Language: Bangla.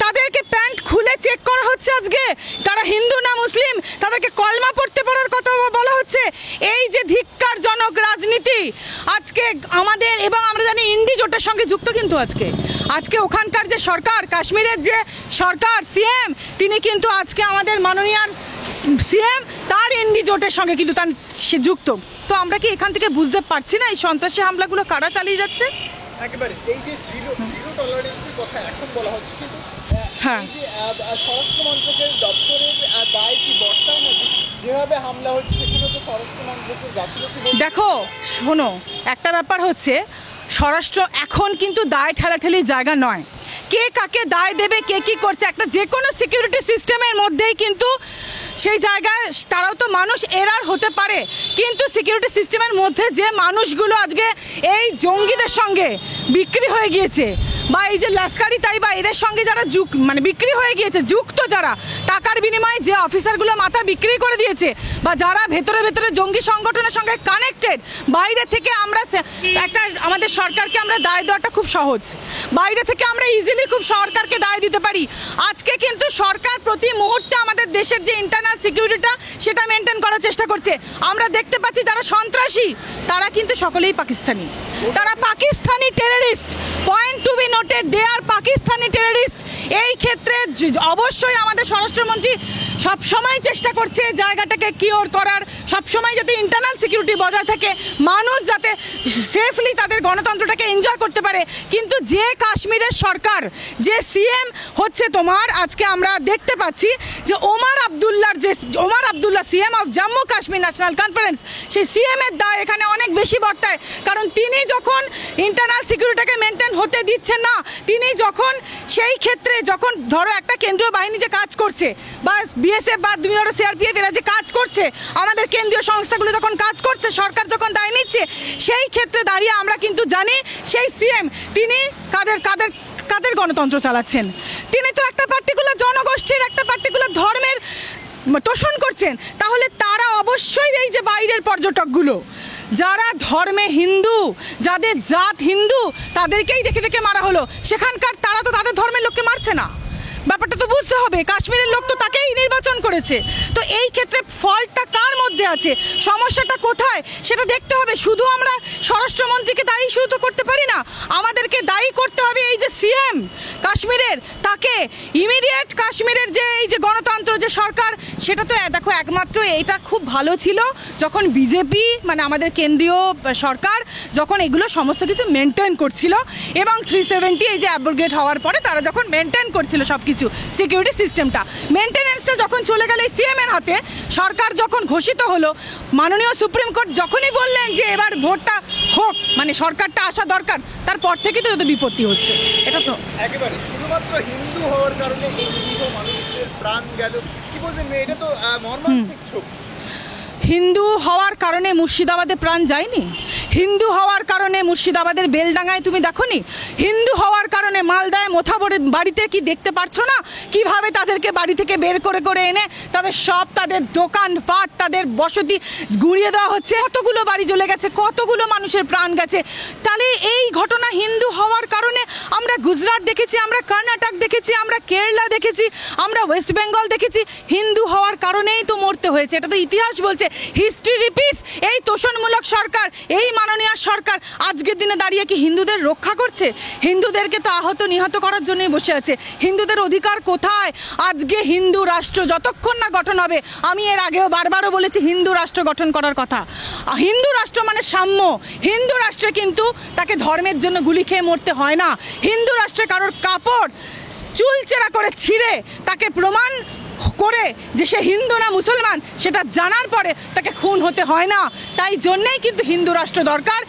তাদেরকে প্যান্ট খুলে চেক করা হচ্ছে আজকে তারা হিন্দু না মুসলিম, তাদেরকে কলমা পড়তে পারার কথা বলা হচ্ছে। এই যে ধিক্কারজনক রাজনীতি আজকে আমাদের, এবং আমরা জানি ইন্ডি জোটের সঙ্গে যুক্ত কিন্তু আজকে ওখানকার যে সরকার, কাশ্মীরের যে সরকার সিএম, তিনি কিন্তু আজকে আমাদের মাননীয় সিএম তার ইন্ডি জোটের সঙ্গে কিন্তু তার সে যুক্ত। তো আমরা কি এখান থেকে বুঝতে পারছি না এই সন্ত্রাসী হামলাগুলো কারা চালিয়ে যাচ্ছে? একেবারে এই যে জিরো টলারেন্সের কথা এখন বলা হচ্ছে, কিন্তু হ্যাঁ, এই যে স্বরাষ্ট্র মন্ত্রকের দপ্তরের দায় কি বর্তায় না? যেভাবে হামলা হচ্ছে সেখানে তো স্বরাষ্ট্র মন্ত্রকের গাফিলতি। দেখো শোনো, একটা ব্যাপার হচ্ছে স্বরাষ্ট্র এখন কিন্তু দায় ঠেলাঠেলির জায়গা নয়। কে কাকে দায় দেবে, কে কী করছে, একটা যে কোনো সিকিউরিটি সিস্টেমের মধ্যেই কিন্তু সেই জায়গায় তারাও তো মানুষ, এরার হতে পারে, কিন্তু সিকিউরিটি সিস্টেমের মধ্যে যে মানুষগুলো আজকে এই জঙ্গিদের সঙ্গে বিক্রি হয়ে গিয়েছে, বা এই যে লস্করি তাইবা এদের সঙ্গে যারা বিক্রি হয়ে গিয়েছে, যুক্ত যারা টাকার বিনিময়ে যে অফিসারগুলো মাথা বিক্রি করে দিয়েছে, বা যারা ভেতরে ভেতরে জঙ্গি সংগঠনের সঙ্গে কানেক্টেড, বাইরে থেকে আমরা একটা আমাদের সরকারকে আমরা দায় দেওয়াটা খুব সহজ, বাইরে থেকে আমরা ইজিলি খুব সরকারকে দায় দিতে পারি। আজকে কিন্তু সরকার প্রতি মুহূর্তে আমাদের দেশের যে ইন্টারনাল সিকিউরিটিটা সেটা মেনটেন করার চেষ্টা করছে। আমরা দেখতে পাচ্ছি যারা সন্ত্রাসী তারা কিন্তু সকলেই পাকিস্তানি, তারা Pakistani terrorist, point to be noted, they are Pakistani terrorist. এই ক্ষেত্রে অবশ্যই আমাদের স্বরাষ্ট্রমন্ত্রী সবসময় চেষ্টা করছে জায়গাটাকে কিওর করার, সবসময় যাতে ইন্টারনাল সিকিউরিটি বজায় থাকে, মানুষ যাতে সেফলি তাদের গণতন্ত্রটাকে এনজয় করতে পারে। কিন্তু যে কাশ্মীরের সরকার, যে সিএম হচ্ছে তোমার, আজকে আমরা দেখতে পাচ্ছি যে Omar Abdullah CM of Jammu Kashmir national conference, সেই সিএম এর দায় এখানে অনেক বেশি বর্তায়। কারণ তিনি যখন ইন্টারনাল সিকিউরিটিটাকে মেনটেন হতে দিচ্ছেন না, তিনি যখন সেই ক্ষেত্রে যখন ধরো একটা কেন্দ্রীয় বাহিনী যে কাজ করছে, বা বিএসএফ বা তুমি ধরো সিআরপিএফ এরা যে কাজ করছে, আমাদের কেন্দ্রীয় সংস্থাগুলো যখন কাজ করছে, সরকার যখন দায় নিচ্ছে, সেই ক্ষেত্রে দাঁড়িয়ে আমরা কিন্তু জানি সেই সিএম তিনি কাদের গণতন্ত্র চালাচ্ছেন। তিনি তো একটা পার্টিকুলার জনগোষ্ঠীর, একটা পার্টিকুলার ধর্মের তোষণ করছেন। তাহলে তারা অবশ্যই এই যে বাইরের পর্যটকগুলো যারা ধর্মে হিন্দু, যাদের জাত হিন্দু, তাদেরকেই দেখে দেখে মারা হলো। সেখানকার তারা তো তাদের ধর্মের লোককে মারছে না, ব্যাপারটা তো বুঝতে হবে। কাশ্মীরের লোক তো তাকেই নির্বাচন করেছে। তো এই ক্ষেত্রে ফল্টটা কার মধ্যে আছে, সমস্যাটা কোথায়, সেটা দেখতে হবে। শুধু আমরা স্বরাষ্ট্রমন্ত্রীকে দায়ী শুধু তো করতে পারি না, আমাদেরকে দায়ী করতে হবে এই যে সিএম কাশ্মীরের, তাকে ইমিডিয়েট কাশ্মীরের যে এই যে গণতন্ত্র যে সরকার, সেটা তো দেখো একমাত্র এটা খুব ভালো ছিল যখন বিজেপি আমাদের কেন্দ্রীয় সরকার যখন এগুলো সমস্ত কিছু মেনটেন করছিল, এবং 370 এই যে অ্যাব্রোগেট হওয়ার পরে তারা যখন মেনটেন করছিল সব কিছু সিকিউরিটি সিস্টেমটা, মেনটেনেন্সটা যখন চলে গেল সিএম এর হাতে, সরকার যখন ঘোষিত হলো, মাননীয় সুপ্রিম কোর্ট যখনই বললেন যে এবার ভোটটা হোক, সরকারটা আসা দরকার, তারপর থেকে তো যত বিপত্তি হচ্ছে। এটা তো একেবারে শুধুমাত্র হিন্দু হওয়ার কারণে এই মানুষের প্রাণ গেল, কি বলবেন, এটা তো মর্মান্তিক ছবি। হিন্দু হওয়ার কারণে মুর্শিদাবাদে প্রাণ যায়নি, হিন্দু হওয়ার কারণে মুর্শিদাবাদের বেলডাঙ্গায় তুমি দেখোনি, হিন্দু হওয়ার কারণে মালদায় মোথাবরের বাড়িতে কি দেখতে পারছো না কিভাবে তাদেরকে বাড়ি থেকে বের করে করে এনে তাদের দোকানপাট, তাদের বসতি গুঁড়িয়ে দেওয়া হচ্ছে, কতগুলো বাড়ি জ্বলে গেছে, কতগুলো মানুষের প্রাণ গেছে। তাহলে এই ঘটনা হিন্দু হওয়ার কারণে আমরা গুজরাট দেখেছি, আমরা কর্ণাটক দেখেছি, আমরা কেরালা দেখেছি, আমরা ওয়েস্ট বেঙ্গল দেখেছি, হিন্দু হওয়ার কারণেই তো মরতে হয়েছে। এটা তো ইতিহাস বলছে, হিস্ট্রি রিপিটস। এই তোষণমূলক সরকার, এই মাননীয় সরকার আজকের দিনে দাঁড়িয়ে কি হিন্দুদের রক্ষা করছে? হিন্দুদেরকে তো আহত নিহত করার জন্যই বসে আছে। হিন্দুদের অধিকার কোথায়? আজকে হিন্দু রাষ্ট্র যতক্ষণ না গঠন হবে, আমি এর আগেও বারবারও বলেছি হিন্দু রাষ্ট্র গঠন করার কথা। হিন্দু রাষ্ট্র মানে সাম্য। হিন্দু রাষ্ট্রে কিন্তু তাকে ধর্মের জন্য গুলি খেয়ে মরতে হয় না। হিন্দু রাষ্ট্রে কারোর কাপড় চুলচেরা করে ছিঁড়ে তাকে প্রমাণ করে যে সে হিন্দু না মুসলমান সেটা জানার পরে তাকে খুন হতে হয় না। তাই জন্যেই কিন্তু হিন্দু রাষ্ট্র দরকার।